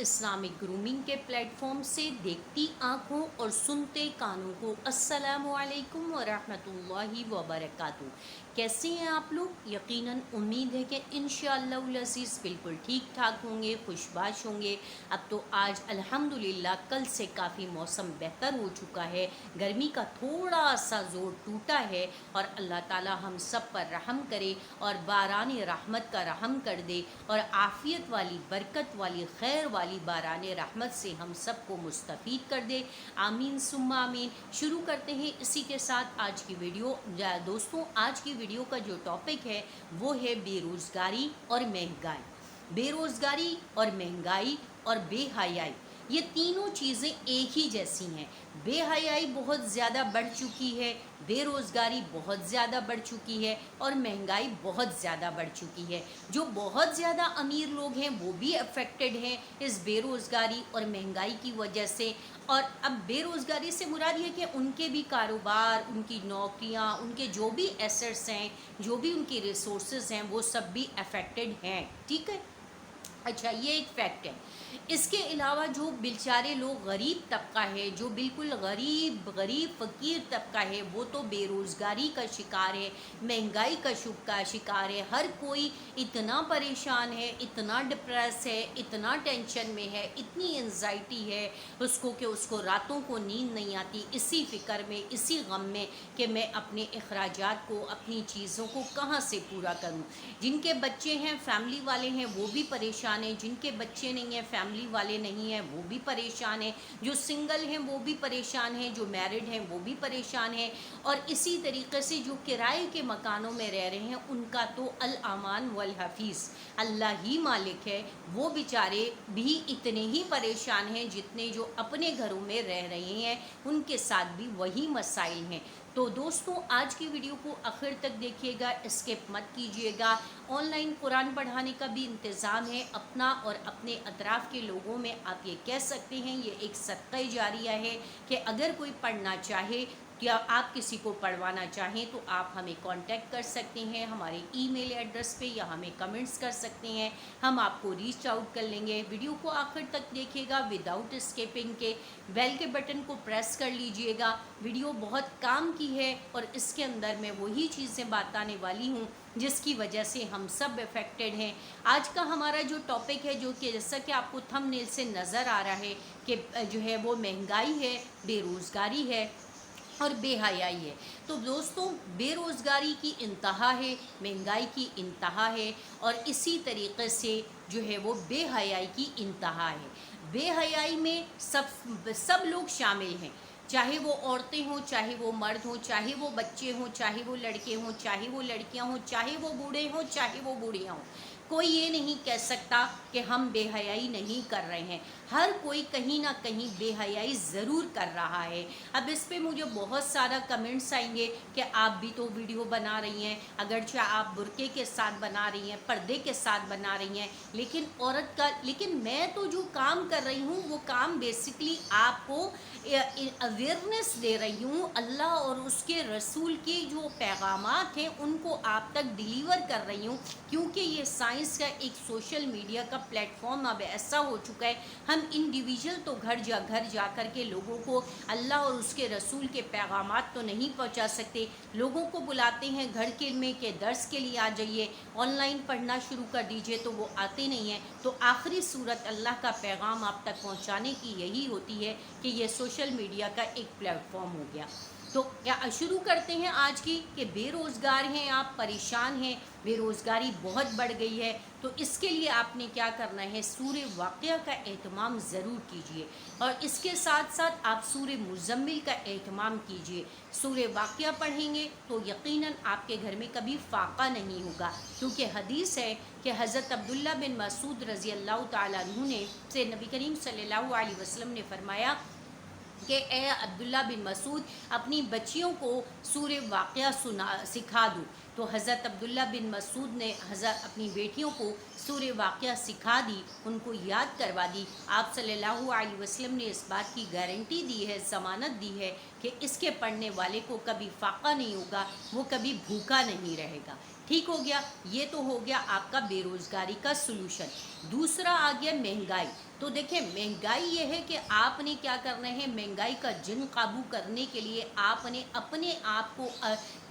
Islamic grooming के platform से देखती आँखों और सुनते कानों को अस्सलामु अलैकुम व रहमतुल्लाहि व बरकातहू। कैसे हैं आप लोग? यकीनन उम्मीद है कि इंशाअल्लाह अज़ीज़ बिल्कुल ठीक ठाक होंगे, खुशबाश होंगे। अब तो आज अल्हम्दुलिल्लाह कल से काफ़ी मौसम बेहतर हो चुका है, गर्मी का थोड़ा सा ज़ोर टूटा है और अल्लाह ताला हम सब पर रहम करे और बारान रहमत का रहम कर दे और आफ़ियत वाली, बरकत वाली, खैर वाली बारान रहमत से हम सबको मुस्तफ़ीद कर दे। आमीन सुम्मा आमीन। शुरू करते हैं इसी के साथ आज की वीडियो। दोस्तों, आज की वीडियो का जो टॉपिक है वो है बेरोज़गारी और महंगाई। बेरोज़गारी और महंगाई और बेहयाई, ये तीनों चीज़ें एक ही जैसी हैं। बेहयाई बहुत ज़्यादा बढ़ चुकी है, बेरोज़गारी बहुत ज़्यादा बढ़ चुकी है और महंगाई बहुत ज़्यादा बढ़ चुकी है। जो बहुत ज़्यादा अमीर लोग हैं वो भी अफेक्टेड हैं इस बेरोज़गारी और महंगाई की वजह से। और अब बेरोज़गारी से मुराद ये कि उनके भी कारोबार, उनकी नौकरियां, उनके जो भी एसेट्स हैं, जो भी उनकी रिसोर्सेज हैं, वो सब भी अफेक्टेड हैं। ठीक है, अच्छा, ये एक फैक्ट है। इसके अलावा जो बेचारे लोग गरीब तबका है, जो बिल्कुल गरीब फ़कीर तबका है, वो तो बेरोज़गारी का शिकार है, महंगाई का शिकार है। हर कोई इतना परेशान है, इतना डिप्रेस है, इतना टेंशन में है, इतनी एंजाइटी है उसको कि उसको रातों को नींद नहीं आती, इसी फ़िक्र में, इसी गम में कि मैं अपने अखराजात को, अपनी चीज़ों को कहाँ से पूरा करूँ। जिनके बच्चे हैं, फैमिली वाले हैं, वो भी परेशान हैं। जिनके बच्चे नहीं हैं, फैमिली वाले नहीं हैं, वो भी परेशान हैं। जो सिंगल हैं वो भी परेशान हैं, जो मैरिड हैं वो भी परेशान हैं। और इसी तरीके से जो किराए के मकानों में रह रहे हैं उनका तो अल अमान वल हफीज़, अल्लाह ही मालिक है। वो बेचारे भी इतने ही परेशान हैं जितने जो अपने घरों में रह रहे हैं, उनके साथ भी वही मसाइल हैं। तो दोस्तों, आज की वीडियो को आखिर तक देखिएगा, स्किप मत कीजिएगा। ऑनलाइन कुरान पढ़ाने का भी इंतज़ाम है। अपना और अपने अतराफ़ के लोगों में आप ये कह सकते हैं, ये एक सदक़ा जारिया है कि अगर कोई पढ़ना चाहे या आप किसी को पढ़वाना चाहें तो आप हमें कांटेक्ट कर सकते हैं हमारे ईमेल एड्रेस पे, या हमें कमेंट्स कर सकते हैं, हम आपको रीच आउट कर लेंगे। वीडियो को आखिर तक देखिएगा विदाउट स्किपिंग के। बेल के बटन को प्रेस कर लीजिएगा। वीडियो बहुत काम की है और इसके अंदर मैं वही चीज़ें बताने वाली हूँ जिसकी वजह से हम सब अफेक्टेड हैं। आज का हमारा जो टॉपिक है, जो कि जैसा कि आपको थंबनेल से नज़र आ रहा है कि जो है वो महंगाई है, बेरोज़गारी है और बेहयाई है। तो दोस्तों, बेरोज़गारी की इंतहा है, महंगाई की इंतहा है और इसी तरीक़े से जो है वो बेहयाई की इंतहा है। बेहयाई में सब लोग शामिल हैं, चाहे वो औरतें हों, चाहे वो मर्द हों, चाहे वो बच्चे हों, चाहे वो लड़के हों, चाहे वो लड़कियां हों, चाहे वो बूढ़े हों, चाहे वो बूढ़ियां हों। कोई ये नहीं कह सकता कि हम बेहयाई नहीं कर रहे हैं। हर कोई कहीं ना कहीं बेहयाई ज़रूर कर रहा है। अब इस पे मुझे बहुत सारा कमेंट्स आएंगे कि आप भी तो वीडियो बना रही हैं, अगरचे आप बुर्के के साथ बना रही हैं, पर्दे के साथ बना रही हैं, लेकिन मैं तो जो काम कर रही हूँ वो काम बेसिकली आपको अवेयरनेस दे रही हूँ। अल्लाह और उसके रसूल के जो पैगामात हैं उनको आप तक डिलीवर कर रही हूँ, क्योंकि ये साइंस का एक सोशल मीडिया का प्लेटफॉर्म अब ऐसा हो चुका है, हम इंडिविजुअल तो घर जा कर के लोगों को अल्लाह और उसके रसूल के पैगामात तो नहीं पहुँचा सकते। लोगों को बुलाते हैं घर के में के दर्स के लिए आ जाइए, ऑनलाइन पढ़ना शुरू कर दीजिए, तो वो आते नहीं हैं। तो आखिरी सूरत अल्लाह का पैगाम आप तक पहुँचाने की यही होती है कि ये सोशल मीडिया का एक प्लेटफॉर्म हो गया। तो क्या शुरू करते हैं आज की कि बेरोज़गार हैं आप, परेशान हैं, बेरोज़गारी बहुत बढ़ गई है। तो इसके लिए आपने क्या करना है, सूरे वाक़या का एहतमाम ज़रूर कीजिए और इसके साथ साथ आप सूरे मुज़म्मिल का एहतमाम कीजिए। सूरे वाक़या पढ़ेंगे तो यकीनन आपके घर में कभी फ़ाक़ा नहीं होगा, क्योंकि हदीस है कि हज़रत अब्दुल्ला बिन मसूद रज़ी अल्लाह ताला अन्हु ने से नबी करीम सल्लल्लाहु अलैहि वसल्लम ने फरमाया कि ए अब्दुल्ला बिन मसूद, अपनी बच्चियों को सूरे वाक़या सिखा दूँ। तो हज़रत अब्दुल्ला बिन मसूद ने अपनी बेटियों को सूरे वाक़या सिखा दी, उनको याद करवा दी। आप सल्लल्लाहु अलैहि वसल्लम ने इस बात की गारंटी दी है, ज़मानत दी है कि इसके पढ़ने वाले को कभी फ़ाक़ा नहीं होगा, वो कभी भूखा नहीं रहेगा। ठीक हो गया, ये तो हो गया आपका बेरोज़गारी का सलूशन। दूसरा आ गया महंगाई। तो देखिए महंगाई ये है कि आपने क्या करना है, महंगाई का जिन काबू करने के लिए आपने अपने आप को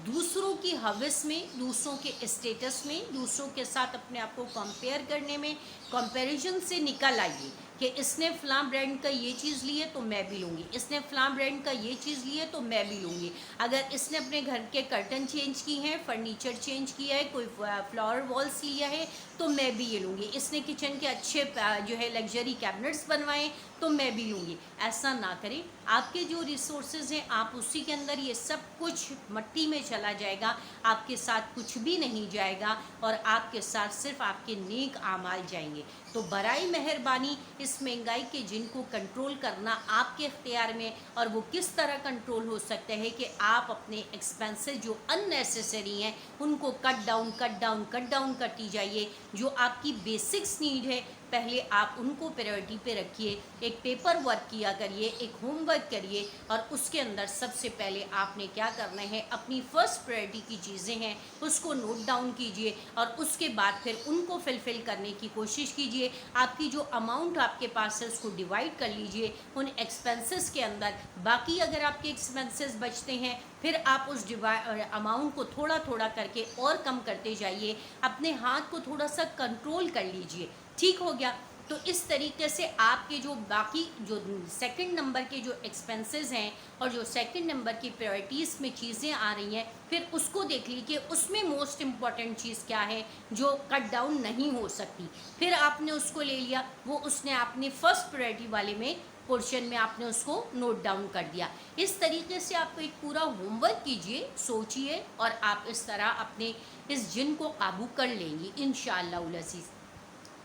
दूसरों की हवस में, दूसरों के स्टेटस में, दूसरों के साथ अपने आप को कंपेयर करने में, कंपैरिजन से निकल आइए कि इसने फ़लाँ ब्रांड का ये चीज़ ली है तो मैं भी लूँगी, इसने फ़लाँ ब्रांड का ये चीज़ ली है तो मैं भी लूँगी। अगर इसने अपने घर के कर्टन चेंज की हैं, फर्नीचर चेंज किया है, कोई फ्लावर वॉल्स लिया है तो मैं भी ये लूँगी, इसने किचन के अच्छे जो है लग्जरी कैबिनेट्स बनवाए तो मैं भी लूँगी। ऐसा ना करें, आपके जो रिसोर्सेज हैं आप उसी के अंदर, ये सब कुछ मट्टी में चला जाएगा, आपके साथ कुछ भी नहीं जाएगा और आपके साथ सिर्फ आपके नेक आमाल जाएंगे। तो बराए मेहरबानी इस महंगाई के जिन को कंट्रोल करना आपके इख्तियार में, और वो किस तरह कंट्रोल हो सकता है कि आप अपने एक्सपेंसेस जो अननेसेसरी हैं उनको कट डाउन करती जाइए। जो आपकी बेसिक्स नीड है पहले आप उनको प्रायोरिटी पे रखिए, एक पेपर वर्क किया करिए, एक होमवर्क करिए, और उसके अंदर सबसे पहले आपने क्या करना है, अपनी फर्स्ट प्रायोरिटी की चीज़ें हैं उसको नोट डाउन कीजिए और उसके बाद फिर उनको फुलफ़िल करने की कोशिश कीजिए। आपकी जो अमाउंट आपके पास है उसको डिवाइड कर लीजिए उन एक्सपेंसेस के अंदर। बाकी अगर आपके एक्सपेंसेस बचते हैं फिर आप उस अमाउंट को थोड़ा थोड़ा करके और कम करते जाइए, अपने हाथ को थोड़ा सा कंट्रोल कर लीजिए। ठीक हो गया। तो इस तरीके से आपके जो बाकी जो सेकंड नंबर के जो एक्सपेंसेस हैं और जो सेकंड नंबर की प्रायोरिटीज़ में चीज़ें आ रही हैं फिर उसको देख लीजिए उसमें मोस्ट इम्पॉर्टेंट चीज़ क्या है जो कट डाउन नहीं हो सकती, फिर आपने उसको ले लिया, वो उसने आपने फर्स्ट प्रायोरिटी वाले में पोर्शन में आपने उसको नोट डाउन कर दिया। इस तरीके से आप एक पूरा होमवर्क कीजिए, सोचिए और आप इस तरह अपने इस जिन को काबू कर लेंगी इंशाअल्लाह अज़ीज़।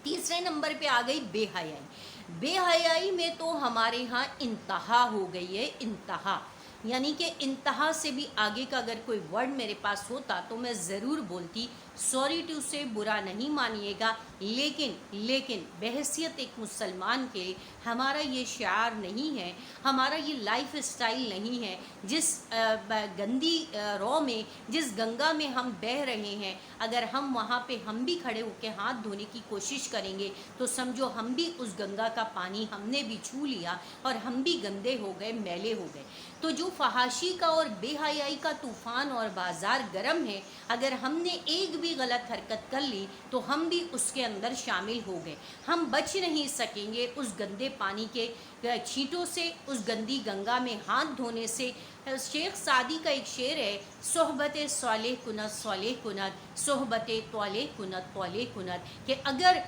तीसरे नंबर पे आ गई बेहयाई। बेहयाई में तो हमारे यहाँ इंतहा हो गई है, इंतहा, यानी कि इंतहा से भी आगे का अगर कोई वर्ड मेरे पास होता तो मैं ज़रूर बोलती, सॉरी टू से, बुरा नहीं मानिएगा, लेकिन बहैसियत एक मुसलमान के हमारा ये शिआर नहीं है, हमारा ये लाइफ स्टाइल नहीं है। जिस गंदी रॉ में, जिस गंगा में हम बह रहे हैं, अगर हम वहाँ पे हम भी खड़े होकर हाथ धोने की कोशिश करेंगे तो समझो हम भी उस गंगा का पानी हमने भी छू लिया और हम भी गंदे हो गए, मैले हो गए। तो जो फहाशी का और बेहयाई का तूफ़ान और बाज़ार गर्म है, अगर हमने एक भी गलत हरकत कर ली तो हम भी उसके अंदर शामिल हो गए, हम बच नहीं सकेंगे उस गंदे पानी के छींटों से, उस गंदी गंगा में हाथ धोने से। शेख सादी का एक शेर है, सोहबत सालेह कुनत सालेह कुनत, सोहबत तौले कुनत तौले कुनत, कि अगर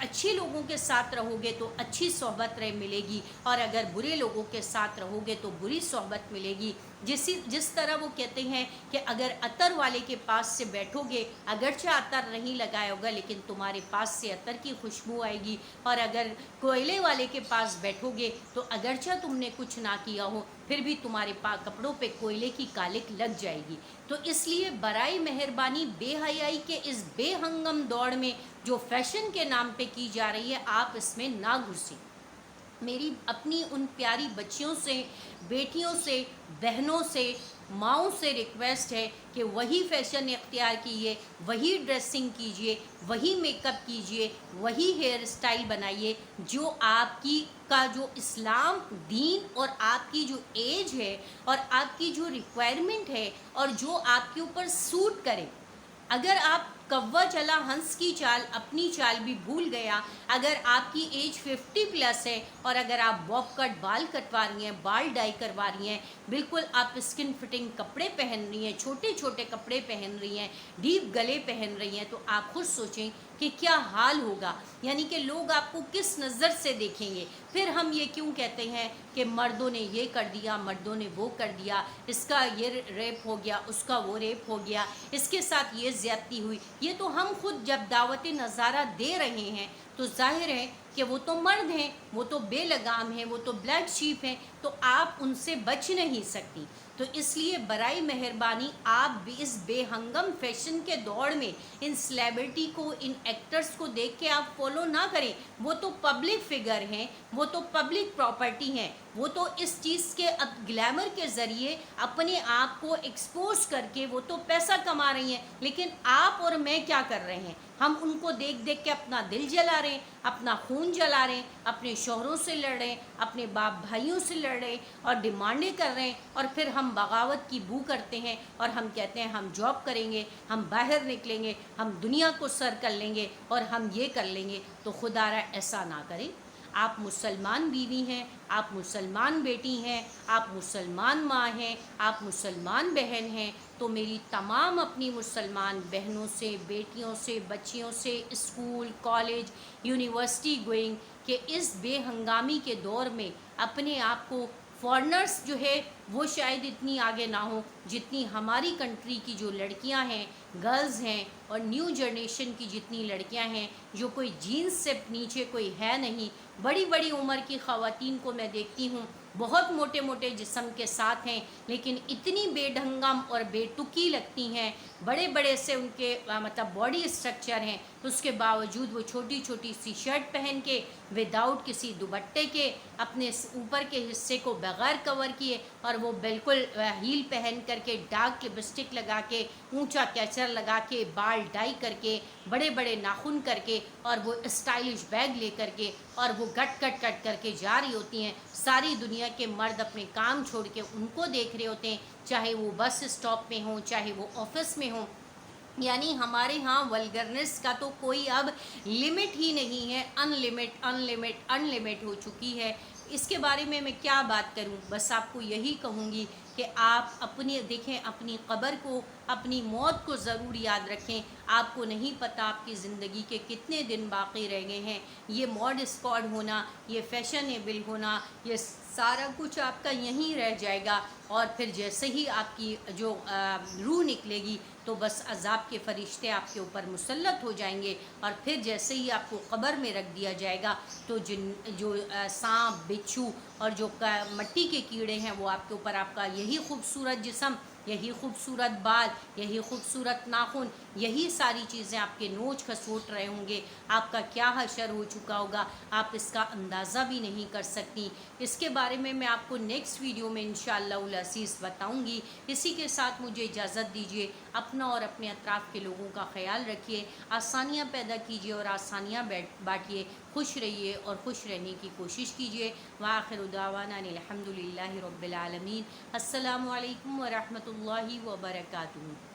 अच्छे लोगों के साथ रहोगे तो अच्छी सोहबत मिलेगी और अगर बुरे लोगों के साथ रहोगे तो बुरी सोहबत मिलेगी। जिस तरह वो कहते हैं कि अगर अतर वाले के पास से बैठोगे, अगरचे अतर नहीं लगाया होगा लेकिन तुम्हारे पास से अतर की खुशबू आएगी, और अगर कोयले वाले के पास बैठोगे तो अगरचा तुमने कुछ ना किया हो फिर भी तुम्हारे पास कपड़ों पे कोयले की कालिक लग जाएगी। तो इसलिए बराए मेहरबानी बेहयाई के इस बेहंगम दौड़ में जो फैशन के नाम पे की जा रही है, आप इसमें ना घुसें। मेरी अपनी उन प्यारी बच्चियों से, बेटियों से, बहनों से, माँओं से रिक्वेस्ट है कि वही फैशन इख्तियार कीजिए, वही ड्रेसिंग कीजिए, वही मेकअप कीजिए, वही हेयर स्टाइल बनाइए जो आपकी का जो इस्लाम दीन और आपकी जो एज है और आपकी जो रिक्वायरमेंट है और जो आपके ऊपर सूट करे। अगर आप कव्वा चला हंस की चाल, अपनी चाल भी भूल गया, अगर आपकी एज 50+ है और अगर आप बॉब कट बाल कटवा रही हैं, बाल डाई करवा रही हैं, बिल्कुल आप स्किन फिटिंग कपड़े पहन रही हैं, छोटे छोटे कपड़े पहन रही हैं, डीप गले पहन रही हैं, तो आप खुद सोचें कि क्या हाल होगा, यानी कि लोग आपको किस नज़र से देखेंगे। फिर हम ये क्यों कहते हैं कि मर्दों ने ये कर दिया, मर्दों ने वो कर दिया, इसका ये रेप हो गया, उसका वो रेप हो गया, इसके साथ ये ज़्यादती हुई। ये तो हम खुद जब दावत नज़ारा दे रहे हैं तो जाहिर है कि वो तो मर्द हैं, वो तो बेलगाम हैं, वो तो ब्लैक शीप हैं, तो आप उनसे बच नहीं सकती। تو اس لیے برائے مہربانی آپ بھی اس بے ہنگم فیشن کے دوڑ میں ان سلیبریٹی کو، ان ایکٹرز کو دیکھ کے آپ فالو نہ کریں. وہ تو پبلک فگر ہیں، وہ تو پبلک پراپرٹی ہیں، وہ تو اس چیز کے گلیمر کے ذریعے اپنے آپ کو ایکسپوز کر کے وہ تو پیسہ کما رہی ہیں. لیکن آپ اور میں کیا کر رہے ہیں؟ ہم ان کو دیکھ دیکھ کے اپنا دل جلا رہے ہیں، اپنا خون جلا رہے ہیں، اپنے شوہروں سے لڑ رہے ہیں، اپنے باپ بھائیوں سے لڑ رہے ہیں اور ڈیمانڈیں کر رہے ہیں، اور پھر ہم بغاوت کی بو کرتے ہیں اور ہم کہتے ہیں ہم جاب کریں گے، ہم باہر نکلیں گے، ہم دنیا کو سر کر لیں گے اور ہم یہ کر لیں گے. تو خدا را ایسا نہ کریں. آپ مسلمان بیوی ہیں، آپ مسلمان بیٹی ہیں، آپ مسلمان ماں ہیں، آپ مسلمان بہن ہیں. تو میری تمام اپنی مسلمان بہنوں سے، بیٹیوں سے، بچیوں سے، اسکول، کالج، یونیورسٹی گوئنگ، کہ اس بے ہنگامی کے دور میں اپنے آپ کو، فارنرز جو ہے وہ شاید اتنی آگے نہ ہوں جتنی ہماری کنٹری کی جو لڑکیاں ہیں، گرلز ہیں، اور نیو جنریشن کی جتنی لڑکیاں ہیں جو کوئی جینس سے نیچے کوئی ہے نہیں. بڑی بڑی عمر کی خواتین کو میں دیکھتی ہوں، بہت موٹے موٹے جسم کے ساتھ ہیں لیکن اتنی بے ڈھنگم اور بے ٹکی لگتی ہیں. بڑے بڑے سے ان کے مطلب باڈی اسٹرکچر ہیں، تو اس کے باوجود وہ چھوٹی چھوٹی سی شرٹ پہن کے، وداؤٹ کسی دوپٹے کے، اپنے اوپر کے حصے کو بغیر کور کیے، اور وہ بالکل ہیل پہن کر کے، ڈارک لپسٹک لگا کے، اونچا کیچر لگا کے، بال ڈائی کر کے، بڑے بڑے ناخن کر کے، اور وہ اسٹائلش بیگ لے کر کے، اور وہ کٹ کٹ کٹ کر کے جا رہی ہوتی ہیں. ساری دنیا کے مرد اپنے کام چھوڑ کے ان کو دیکھ رہے ہوتے ہیں، چاہے وہ بس اسٹاپ میں ہوں، چاہے وہ آفس میں ہوں. یعنی ہمارے ہاں ولگرنس کا تو کوئی اب لمٹ ہی نہیں ہے. ان لمٹ ہو چکی ہے. اس کے بارے میں کیا بات کروں؟ بس آپ کو یہی کہوں گی کہ آپ اپنی دیکھیں، اپنی قبر کو، اپنی موت کو ضرور یاد رکھیں. آپ کو نہیں پتہ آپ کی زندگی کے کتنے دن باقی رہ گئے ہیں. یہ موڈ اسکواڈ ہونا، یہ فیشنیبل ہونا، یہ سارا کچھ آپ کا یہیں رہ جائے گا. اور پھر جیسے ہی آپ کی جو روح نکلے گی تو بس عذاب کے فرشتے آپ کے اوپر مسلط ہو جائیں گے. اور پھر جیسے ہی آپ کو قبر میں رکھ دیا جائے گا تو جو سانپ، بچھو اور جو مٹی کے کیڑے ہیں وہ آپ کے اوپر، آپ کا یہی خوبصورت جسم، یہی خوبصورت بال، یہی خوبصورت ناخن، یہی ساری چیزیں آپ کے نوچ کھسوٹ رہے ہوں گے. آپ کا کیا حشر ہو چکا ہوگا، آپ اس کا اندازہ بھی نہیں کر سکتی. اس کے بارے میں آپ کو نیکسٹ ویڈیو میں انشاءاللہ العزیز بتاؤں گی. اسی کے ساتھ مجھے اجازت دیجیے. اپنا اور اپنے اطراف کے لوگوں کا خیال رکھیے، آسانیاں پیدا کیجیے اور آسانیاں بانٹیے. خوش رہیے اور خوش رہنے کی کوشش کیجیے. وآخر دعوانا الحمدللہ رب العالمین. السلام علیکم ورحمۃ اللہ وبرکاتہ.